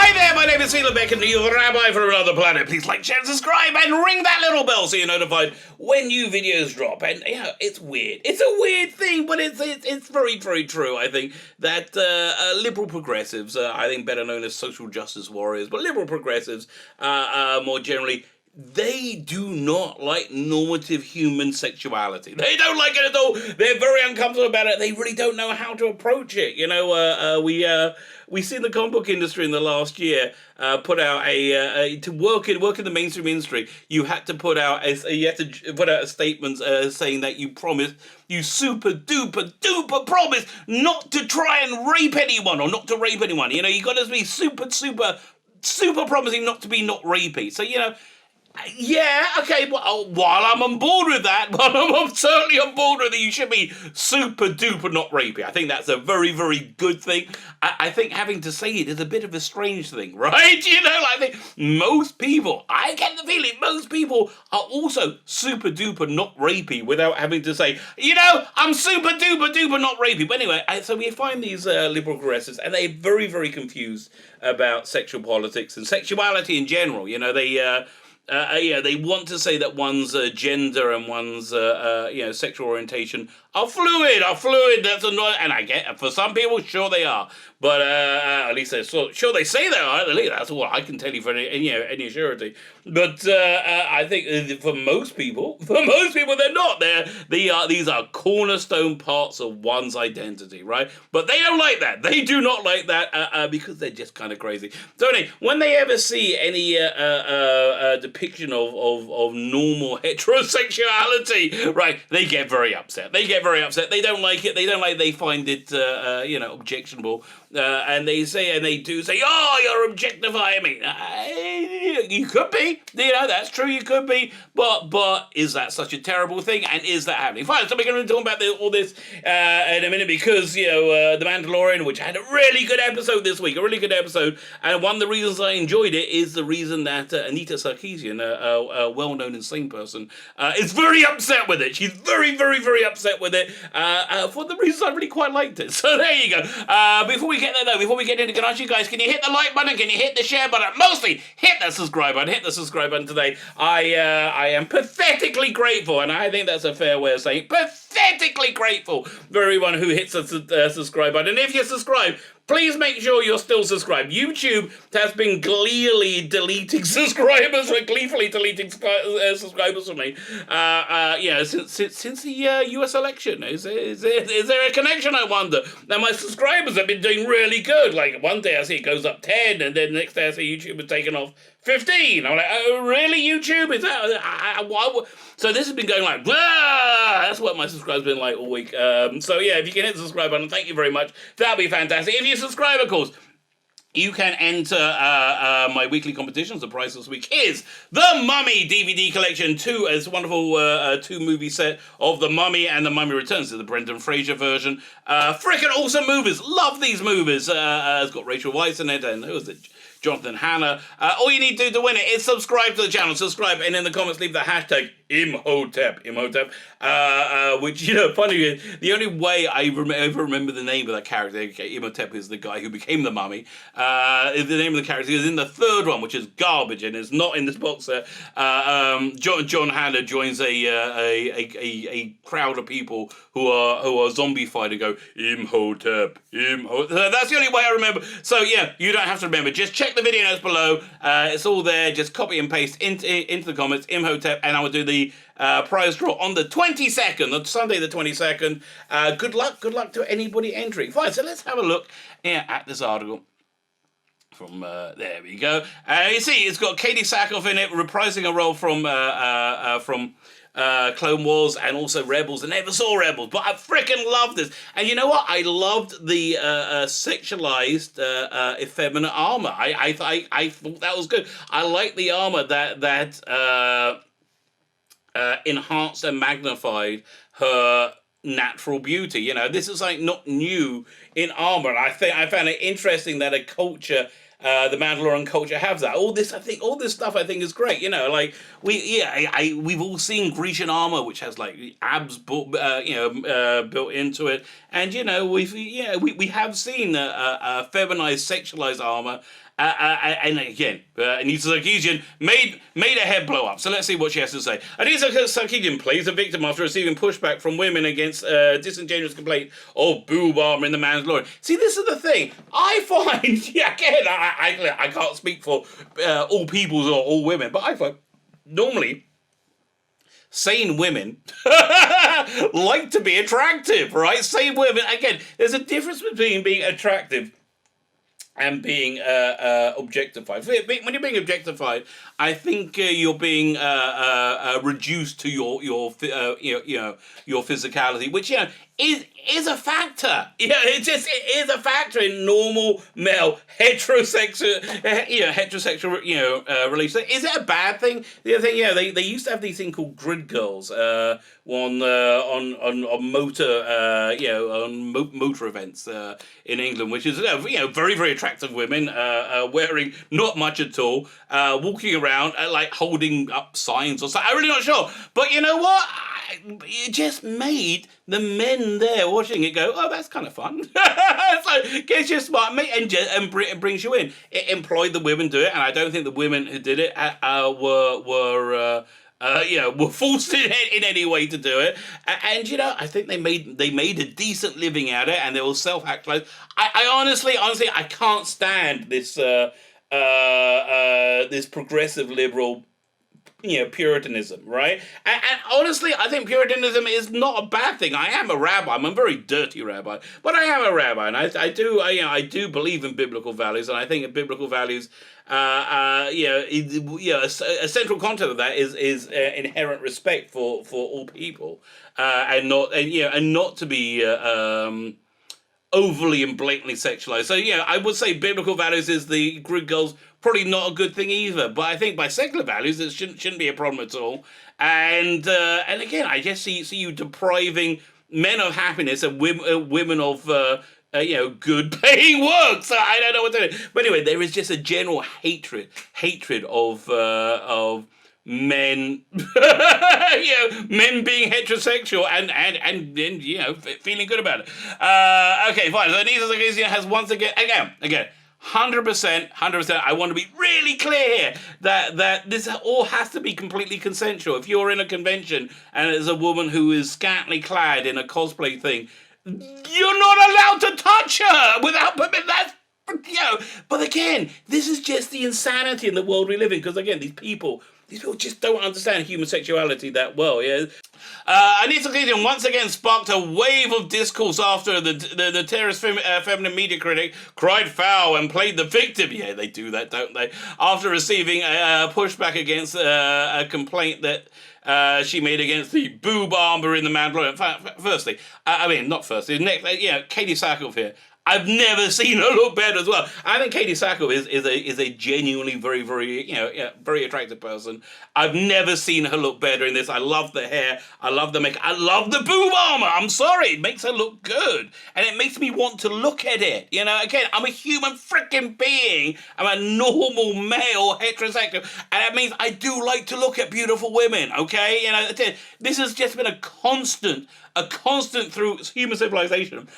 Hi there, my name is Fehr and you're Rabbi from another planet. Please like, share, subscribe, and ring that little bell so you're notified when new videos drop. And it's weird. It's a weird thing, but it's very, very true. I think that liberal progressives, I think better known as social justice warriors, but liberal progressives, more generally, they do not like normative human sexuality. They don't like it at all. They're very uncomfortable about it. They really don't know how to approach it. We see the comic book industry in the last year put out to work in the mainstream industry. You had to put out a statement saying that you super duper promise not to try and rape anyone or not to rape anyone. You got to be super promising not to be not rapey. So yeah, okay, well, while I'm on board with that, I'm certainly on board with it, you should be super duper not rapey. I think that's a very, very good thing. I think having to say it is a bit of a strange thing, right? I think most people, I get the feeling most people are also super duper not rapey without having to say, I'm super duper not rapey. But anyway, so we find these liberal progressives and they're very, very confused about sexual politics and sexuality in general. They want to say that one's gender and one's sexual orientation are fluid. That's annoying, and I get for some people, sure they are, but at least sure they say they are. At least that's what I can tell you for any surety. But I think for most people, they're not. These are cornerstone parts of one's identity, right? But they don't like that. They do not like that because they're just kind of crazy. So anyway, when they ever see any depiction of normal heterosexuality, right, they get very upset. They don't like it. They find it objectionable. And they do say, "Oh, you're objectifying me." You could be, that's true. You could be, but is that such a terrible thing? And is that happening? Fine. So we're going to talk about all this in a minute because the Mandalorian, which had a really good episode this week, and one of the reasons I enjoyed it is the reason that Anita Sarkeesian, a well-known insane person, is very upset with it. She's very, very, very upset with it for the reasons I really quite liked it. So there you go. Before we get there though, before we get into it, can I ask you guys, can you hit the like button? Can you hit the share button? Mostly hit the subscribe button. Hit the subscribe button today. I am pathetically grateful, and I think that's a fair way of saying it, pathetically grateful for everyone who hits the subscribe button. And if you subscribe, please make sure you're still subscribed. YouTube has been gleefully deleting subscribers for me. Since the US election. Is there a connection, I wonder? Now, my subscribers have been doing really good. Like, one day I see it goes up 10, and then the next day I see YouTube has taken off 15. I'm like, oh, really, YouTube? Is that... So this has been going like, blah! That's what my subscribers have been like all week. So yeah, if you can hit the subscribe button, thank you very much. That'll be fantastic. If you subscribe, of course, you can enter my weekly competitions. The prize this week is The Mummy DVD Collection 2. It's a wonderful two-movie set of The Mummy and The Mummy Returns. To the Brendan Fraser version. Frickin' awesome movies. Love these movies. It's got Rachel Weisz in it, and who was it? Jonathan Hanna. All you need to do to win it is subscribe to the channel. Subscribe, and in the comments leave the hashtag Imhotep, which, funny, the only way I ever remember the name of that character, Imhotep is the guy who became the mummy, the name of the character is in the third one, which is garbage, and it's not in this box set. John Hanna joins a crowd of people who are zombified and go, Imhotep. That's the only way I remember. So yeah, you don't have to remember. Just check the video notes below. It's all there. Just copy and paste into the comments, Imhotep, and I will do the prize draw on the 22nd, on Sunday the 22nd. Good luck to anybody entering. Fine, so let's have a look at this article. From there we go. You see, it's got Katie Sackhoff in it, reprising a role from Clone Wars and also Rebels. I never saw Rebels, but I freaking love this. And you know what? I loved the sexualized effeminate armor. I thought that was good. I like the armor that enhanced and magnified her natural beauty. This is like not new in armor. I found it interesting that a culture the Mandalorian culture have that. All this stuff I think is great. Like we've all seen Grecian armor, which has like abs, built into it, and we have seen feminized, sexualized armor. And again, Anita Sarkeesian made a head blow up. So let's see what she has to say. Anita Sarkeesian plays a victim after receiving pushback from women against disingenuous complaint of boob armor in The Mandalorian. See, this is the thing. I find, again, I can't speak for all peoples or all women, but I find normally sane women like to be attractive, right? Sane women, again, there's a difference between being attractive and being objectified. When you're being objectified, I think you're being reduced to your physicality, which is a factor. It is a factor in normal male heterosexual relations. Is it a bad thing? The other thing, they used to have these things called grid girls on motor events in England, which is very, very attractive women wearing not much at all, walking around like holding up signs or something. I'm really not sure, but you know what? It just made the men there watching it go, oh, that's kind of fun. It gets you smart, mate, and brings you in. It employed the women to it, and I don't think the women who did it were forced in any way to do it. And I think they made a decent living at it, and they will self-actualize. I honestly, I can't stand this this progressive liberal Puritanism, right? And honestly, I think Puritanism is not a bad thing. I am a rabbi. I'm a very dirty rabbi, but I am a rabbi, and I do believe in biblical values, and I think that biblical values, a central content of that is inherent respect for all people, and not to be overly and blatantly sexualized. So I would say biblical values is the grid girls. Probably not a good thing either, but I think by secular values it shouldn't be a problem at all. And again, I just see you depriving men of happiness and women of good paying work. So I don't know what to do. But anyway, there is just a general hatred of men, men being heterosexual and feeling good about it. Okay, fine. So Anita Sarkeesian has once again. 100%. I want to be really clear here that this all has to be completely consensual. If you're in a convention and there's a woman who is scantily clad in a cosplay thing, you're not allowed to touch her without permission. But again, this is just the insanity in the world we live in. Because again, these people just don't understand human sexuality that well. Yeah. Anita Sarkeesian once again sparked a wave of discourse after the terrorist feminine media critic cried foul and played the victim. Yeah, they do that, don't they? After receiving a pushback against a complaint that she made against the boob armor in The Mandalorian. Firstly, Katie Sackhoff here. I've never seen her look better as well. I think Katie Sackhoff is a genuinely very, very, very attractive person. I've never seen her look better in this. I love the hair. I love the makeup. I love the boob armor. I'm sorry. It makes her look good. And it makes me want to look at it. Again, I'm a human freaking being. I'm a normal male heterosexual. And that means I do like to look at beautiful women, okay? This has just been a constant through human civilization.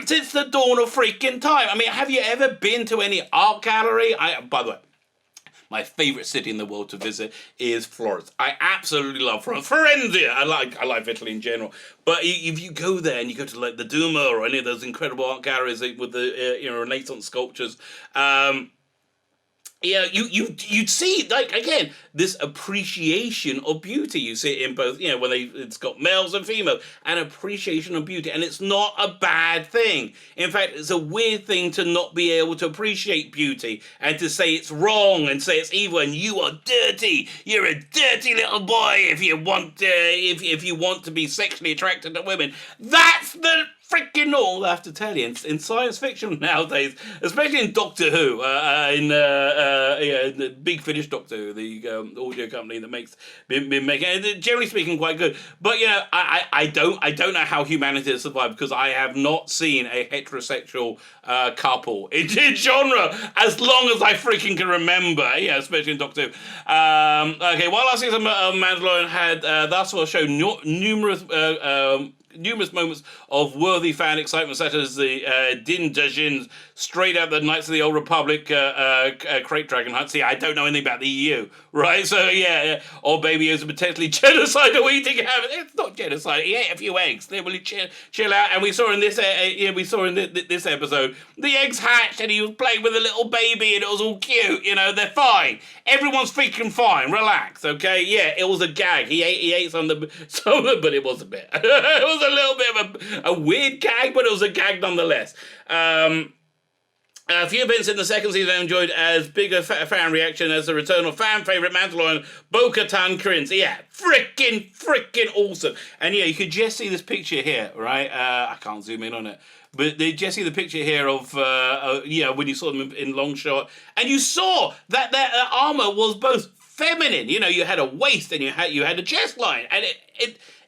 Since the dawn of freaking time. I mean, have you ever been to any art gallery? By the way, my favorite city in the world to visit is Florence. I absolutely love Florence. Firenze. I like Italy in general. But if you go there and you go to like the Duma or any of those incredible art galleries with the Renaissance sculptures, you'd see, like, again, this appreciation of beauty. You see it in both, when it's got males and females, an appreciation of beauty. And it's not a bad thing. In fact, it's a weird thing to not be able to appreciate beauty and to say it's wrong and say it's evil and you are dirty. You're a dirty little boy if you want to be sexually attracted to women. That's the freaking normal, I have to tell you. In science fiction nowadays, especially in Doctor Who, in the Big Finish Doctor Who, the audio company that makes been making it, generally speaking, quite good. But I don't know how humanity has survived, because I have not seen a heterosexual couple in genre as long as I freaking can remember. Especially in Doctor Who. Okay, while last season Mandalorian had thus far shown numerous moments of worthy fan excitement, such as the Din Djarin's straight out the Knights of the Old Republic crate dragon hunt. See, I don't know anything about the EU, right? So or Baby Yoda potentially genocidal eating habit. It's not genocide. He ate a few eggs. They really chill out. And we saw in this this episode, the eggs hatched and he was playing with a little baby and it was all cute. They're fine. Everyone's freaking fine. Relax, okay? Yeah, it was a gag. He ate some of them, but it was a bit. It was a little bit of a weird gag, but it was a gag nonetheless. A few events in the second season I enjoyed as bigger fan reaction as the return of fan favourite Mandalorian Bo-Katan Kryns. Yeah, freaking awesome. And you could just see this picture here, right? I can't zoom in on it. But they just see the picture here of, when you saw them in long shot. And you saw that their armour was both feminine. You had a waist and you had a chest line. And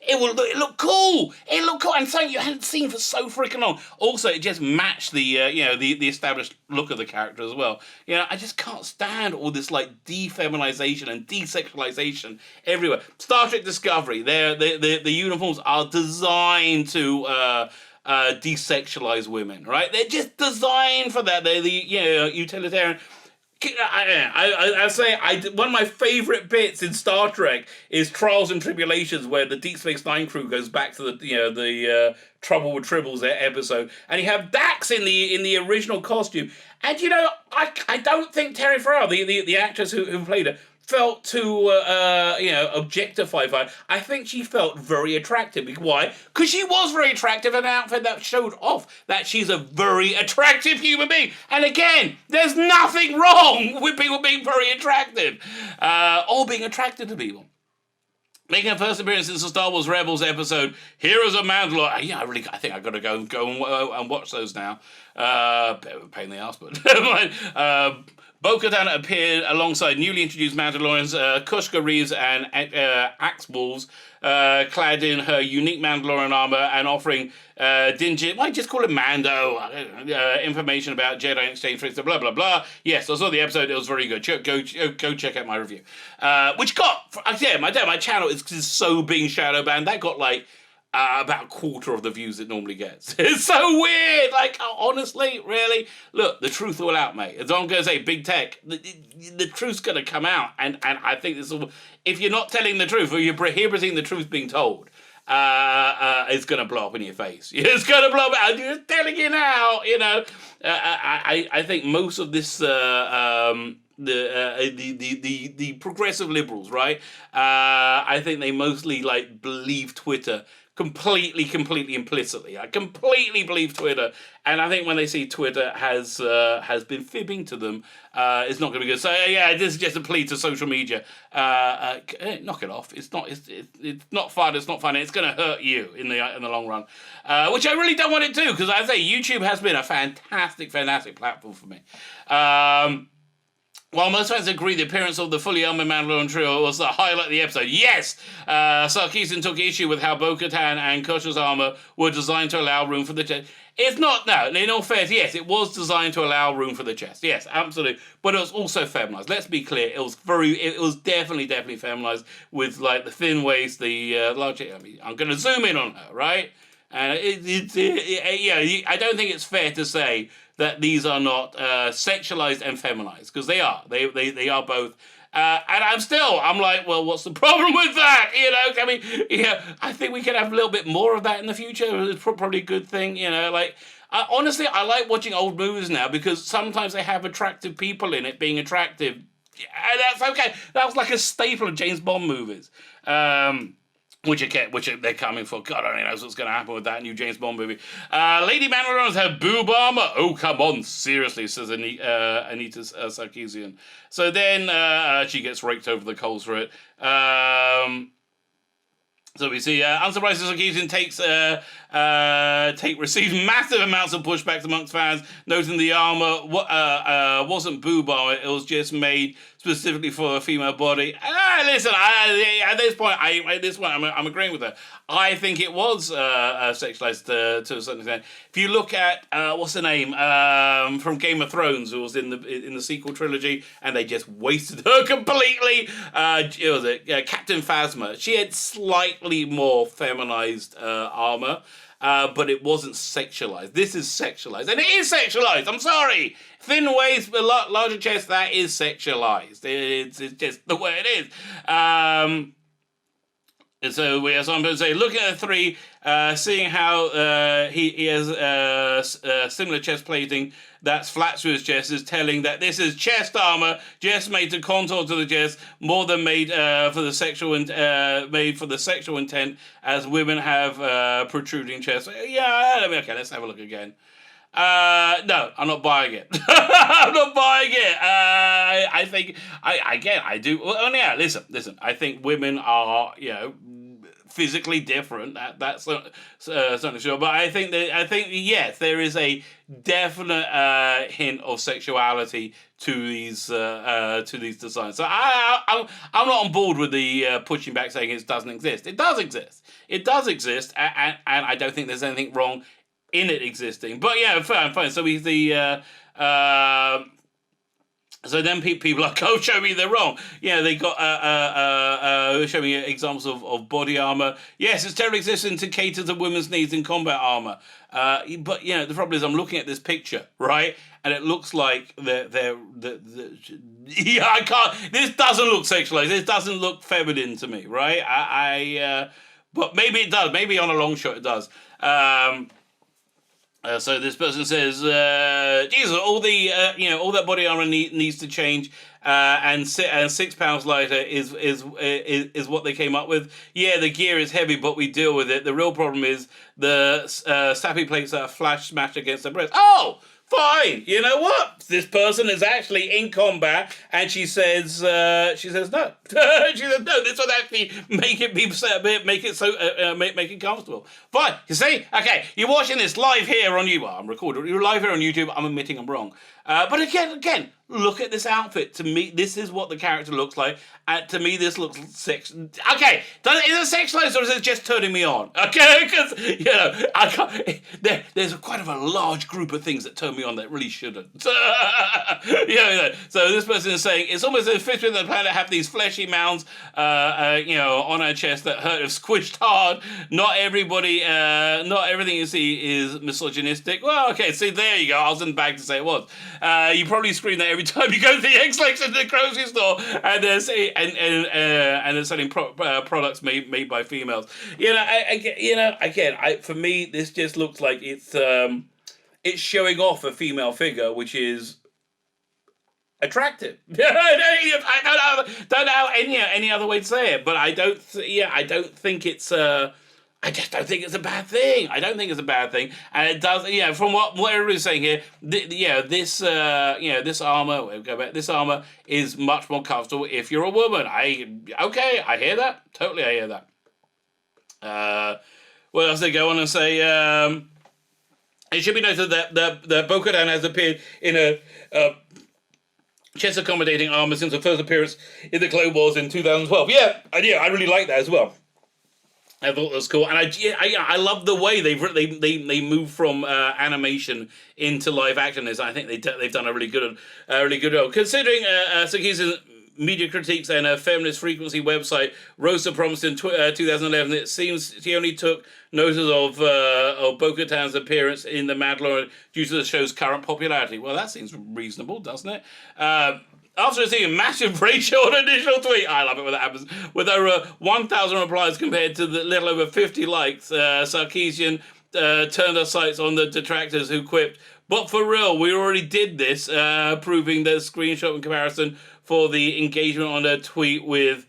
it looked cool. It looked cool, and something you hadn't seen for so freaking long. Also, it just matched the established look of the character as well. I just can't stand all this like defeminization and desexualization everywhere. Star Trek Discovery, the uniforms are designed to desexualize women, right? They're just designed for that. They're the utilitarian. I say one of my favourite bits in Star Trek is Trials and Tribulations, where the Deep Space Nine crew goes back to the Trouble with Tribbles episode, and you have Dax in the original costume, and I don't think Terry Farrell, the actress who played her, felt too objectified by it. I think she felt very attractive. Why? Because she was very attractive in an outfit that showed off that she's a very attractive human being. And again, there's nothing wrong with people being very attractive or being attracted to people. Making her first appearance since the Star Wars Rebels episode, Heroes of Mandalore. I think I've got to go and watch those now. Bit of a pain in the ass, but never mind. Bo-Katan appeared alongside newly introduced Mandalorians Kushka Reeves and Axe Wolves, clad in her unique Mandalorian armor and offering Din, why just call it Mando, information about Jedi exchange for blah blah blah. Yes, I saw the episode. It was very good. Go check out my review, which got my channel is so being shadow banned. That got like about a quarter of the views it normally gets. It's so weird. Like, honestly, really? Look, the truth will out, mate. As I'm going to say, big tech, the truth's going to come out. And I think this will, if you're not telling the truth or you're prohibiting the truth being told, it's going to blow up in your face. It's going to blow up. I'm just telling you now, I think most of this, the progressive liberals, right? I think they mostly like believe Twitter completely implicitly. I completely believe Twitter, and I think when they see Twitter has been fibbing to them, it's not going to be good. So this is just a plea to social media. Knock it off. It's not fun. It's not fun. It's going to hurt you in the long run, which I really don't want it to, because I say YouTube has been a fantastic platform for me. While most fans agree the appearance of the fully armored Mandalorian trio was the highlight of the episode, yes! Sarkisian took issue with how Bo-Katan and Kush's armor were designed to allow room for the chest. It's not, no, in all fairness, yes, it was designed to allow room for the chest. Yes, absolutely. But it was also feminized. Let's be clear, it was definitely feminized with like the thin waist, the large, I'm going to zoom in on her, right? And I don't think it's fair to say that these are not sexualized and feminized, because they are. They are both. And I'm like, well, what's the problem with that? I think we could have a little bit more of that in the future. It's probably a good thing, honestly, I like watching old movies now, because sometimes they have attractive people in it being attractive. And that's okay. That was like a staple of James Bond movies. Which they're coming for. God only knows what's going to happen with that new James Bond movie. Lady Mandalorians have boob armor. Oh, come on, seriously, says Anita Sarkeesian. So then she gets raked over the coals for it. So we see, unsurprisingly, Sarkeesian takes take received massive amounts of pushbacks amongst fans, noting the armor wasn't boob armor, it was just made specifically for a female body. Listen, at this point, I'm agreeing with her. I think it was sexualized to a certain extent. If you look at what's her name from Game of Thrones, who was in the sequel trilogy, and they just wasted her completely. Captain Phasma. She had slightly more feminized armor. But it wasn't sexualized. This is sexualized. And it is sexualized. I'm sorry. Thin waist, a lot larger chest, that is sexualized. It's just the way it is. And so we have someone say, looking at the three, seeing how he has similar chest plating that's flat to his chest is telling that this is chest armor, just made to contour to the chest, more than made for the sexual intent, as women have protruding chests. Yeah, okay, let's have a look again. No, I'm not buying it. I'm not buying it. I think I do. Well, yeah, listen. I think women are, physically different. That's certainly sure. But I think yes, there is a definite hint of sexuality to these designs. So I'm not on board with the pushing back saying it doesn't exist. It does exist. It does exist, and I don't think there's anything wrong in it existing. But yeah, fine. So he's the. So then people are like, oh, show me they're wrong. Yeah, they got show me examples of body armor. Yes, it's terribly existing to cater to women's needs in combat armor. But the problem is I'm looking at this picture, right? And it looks like I can't. This doesn't look sexualized. This doesn't look feminine to me, right? But maybe it does. Maybe on a long shot it does. So this person says, Jesus, all that body armor needs to change, and 6 pounds lighter is what they came up with. Yeah, the gear is heavy, but we deal with it. The real problem is the sappy plates that are flash smashed against the breast. Oh, fine. You know what? This person is actually in combat, and she says no. She says no. This would actually make it comfortable. Fine. You see? Okay. You're watching this live here on YouTube. Well, I'm recording. You're live here on YouTube. I'm admitting I'm wrong. But again, look at this outfit. To me, this is what the character looks like. To me, this looks sex. Okay, is it sexualized or is it just turning me on? Okay, because I can't. There's quite a large group of things that turn me on that really shouldn't. So this person is saying it's almost as if fish on the planet have these fleshy mounds, on our chest that hurt if squished hard. Not everything you see is misogynistic. Well, okay, see there you go. I was in the bag to say it was. You probably scream that every time you go to the X-Lex in the grocery store, and they're selling products made by females. For me, this just looks like it's showing off a female figure, which is attractive. I don't know any other way to say it, but I don't think it's. I just don't think it's a bad thing. I don't think it's a bad thing, and it does. From what everybody's saying here, this armor. We'll go back. This armor is much more comfortable if you're a woman. I hear that. Totally, I hear that. What else they go on and say? It should be noted that Bo-Katan has appeared in a chest accommodating armor since her first appearance in the Clone Wars in 2012. I really like that as well. I thought that was cool, and I love the way they move from animation into live action. I think they've done a really good job. Considering Sakisa's media critiques and a feminist frequency website, Rosa promised in 2011, it seems she only took notice of Bo-Katan's appearance in The Mandalorian due to the show's current popularity. Well, that seems reasonable, doesn't it? After receiving a massive ratio on an initial tweet, I love it when that happens, with over 1,000 replies compared to the little over 50 likes, Sarkeesian turned her sights on the detractors who quipped, "But for real, we already did this," proving the screenshot in comparison for the engagement on a tweet with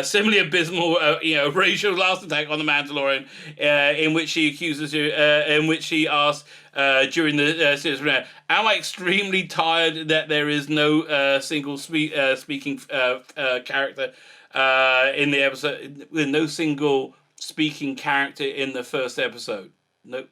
similarly abysmal, racial last attack on the Mandalorian, in which she accuses you, in which she asked during the series premiere, "Am I extremely tired that there is no single speaking character in the episode? With no single speaking character in the first episode." No.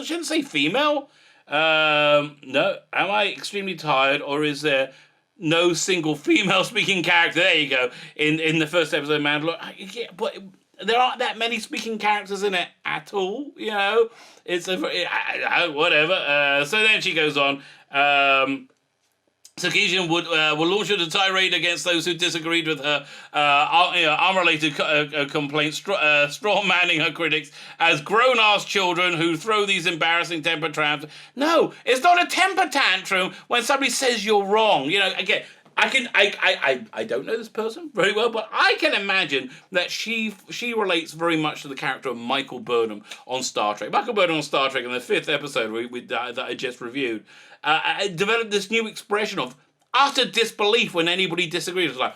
Shouldn't say female. No. Am I extremely tired, or is there no single female speaking character? There you go. In the first episode of Mandalorian. Yeah, but there aren't that many speaking characters in it at all. You know, it's whatever. So then she goes on. Sarkeesian would launch a tirade against those who disagreed with her arm-related complaints, straw-manning her critics as grown-ass children who throw these embarrassing temper tantrums. No, it's not a temper tantrum when somebody says you're wrong. You know, again, I don't know this person very well, but I can imagine that she relates very much to the character of Michael Burnham on Star Trek. Michael Burnham on Star Trek in the 5th episode that I just reviewed developed this new expression of utter disbelief when anybody disagrees. It's like,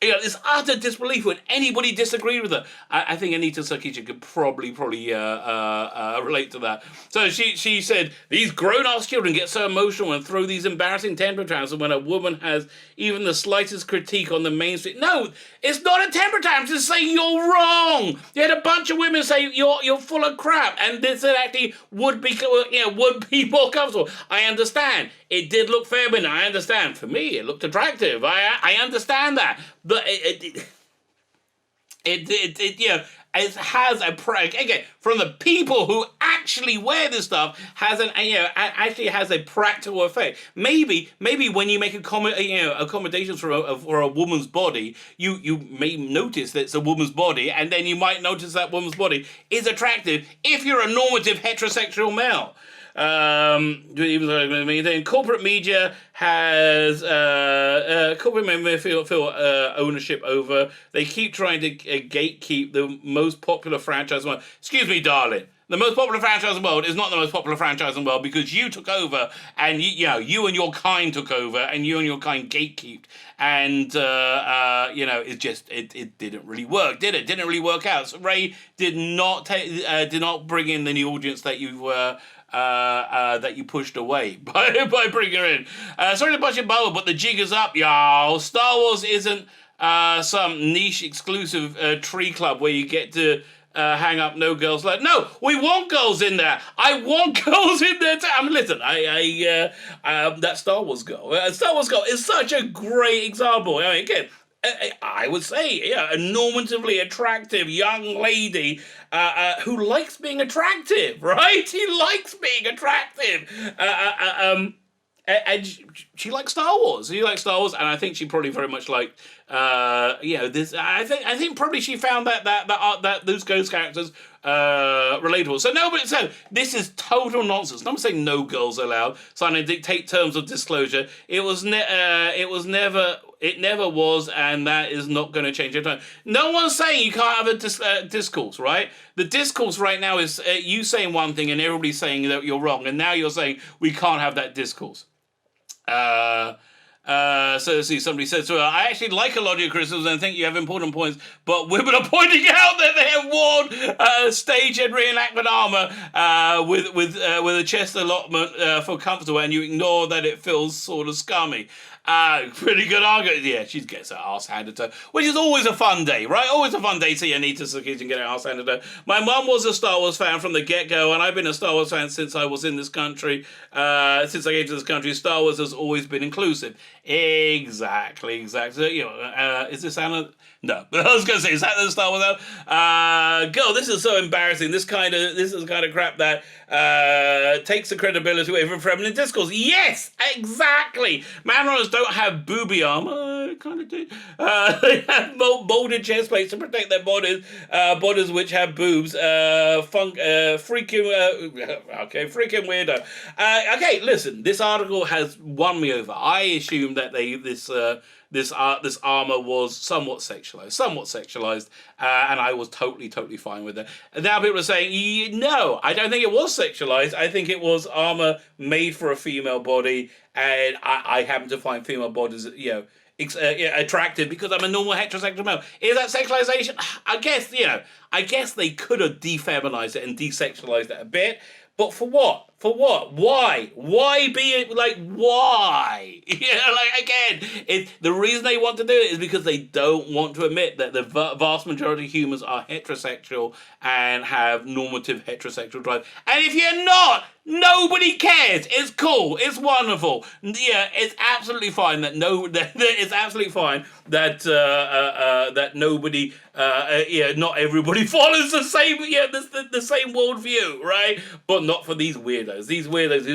you know, this utter disbelief when anybody disagreed with her. I think Anita Sarkeesian could probably relate to that. So she said, these grown-ass children get so emotional and throw these embarrassing temper tantrums when a woman has even the slightest critique on the mainstream. No, it's not a temper tantrum to say you're wrong. You had a bunch of women say you're full of crap, and this actually would be more comfortable. I understand. It did look feminine. I understand. For me, it looked attractive. I understand that. But it has again, from the people who actually wear this stuff, actually has a practical effect. Maybe when you make accommodations for a woman's body, you may notice that it's a woman's body, and then you might notice that woman's body is attractive if you're a normative heterosexual male. Even corporate media has feel ownership over. They keep trying to gatekeep the most popular franchise in the world. Excuse me, darling. The most popular franchise in the world is not the most popular franchise in the world because you took over, and you and your kind took over, and you and your kind gatekeeped, and it didn't really work, did it? Didn't really work out. So Ray did not bring in the new audience that you were. That you pushed away by bringing her in. Sorry to bust your bubble, but the jig is up, y'all. Star Wars isn't some niche exclusive tree club where you get to hang up no girls. Like, no, we want girls in there. I want girls in there too. I mean, listen, that Star Wars girl. Star Wars girl is such a great example. I mean, again, I would say, a normatively attractive young lady who likes being attractive, right? He likes being attractive. And she likes Star Wars. She likes Star Wars, and I think she probably very much liked, this. I think probably she found that those ghost characters relatable. So nobody said this is total nonsense. No one's saying no girls allowed. Signing to dictate terms of disclosure. It never was, and that is not going to change over time. No one's saying you can't have a discourse, right? The discourse right now is you saying one thing and everybody saying that you're wrong, and now you're saying we can't have that discourse. So let's see, somebody says to her, I actually like a lot of your criticisms and think you have important points, but women are pointing out that they have worn stage and reenactment armor with a chest allotment for comfortable, and you ignore that it feels sort of scummy. Pretty good argument. Yeah, she gets her ass handed to her, which is always a fun day, right? Always a fun day to see Anita Sarkeesian get her ass handed to her. My mum was a Star Wars fan from the get-go, and I've been a Star Wars fan since I was in this country. Since I came to this country, Star Wars has always been inclusive. Exactly. Is this Anna? No, I was going to say, is that the Star Wars out? Girl, this is so embarrassing. This is the kind of crap that takes the credibility away from feminine discourse. Yes, exactly. Man runners don't have booby armor. Kind of do. They have molded chest plates to protect their bodies which have boobs. Freaking weirdo. Okay, listen. This article has won me over. I assumed that this armor was somewhat sexualized, and I was totally fine with it. And now people are saying, no, I don't think it was sexualized. I think it was armor made for a female body, and I happen to find female bodies, attractive because I'm a normal heterosexual male. Is that sexualization? I guess they could have defeminized it and desexualized it a bit, but for what? Why? Why be like, why? Like again, the reason they want to do it is because they don't want to admit that the vast majority of humans are heterosexual and have normative heterosexual drive. And if you're not, nobody cares. It's cool. It's wonderful. Yeah, it's absolutely fine that it's absolutely fine that that nobody, not everybody follows the same, the same worldview, right? But not for these weirdos. These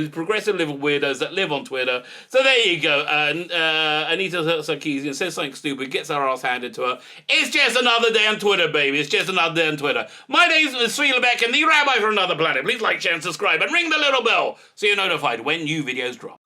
progressive little weirdos that live on Twitter. So there you go. Anita Sarkeesian says something stupid, gets her ass handed to her. It's just another day on Twitter, baby. It's just another day on Twitter. My name is Sri Lebeck and the Rabbi from Another Planet. Please like, share, and subscribe, and ring the little bell so you're notified when new videos drop.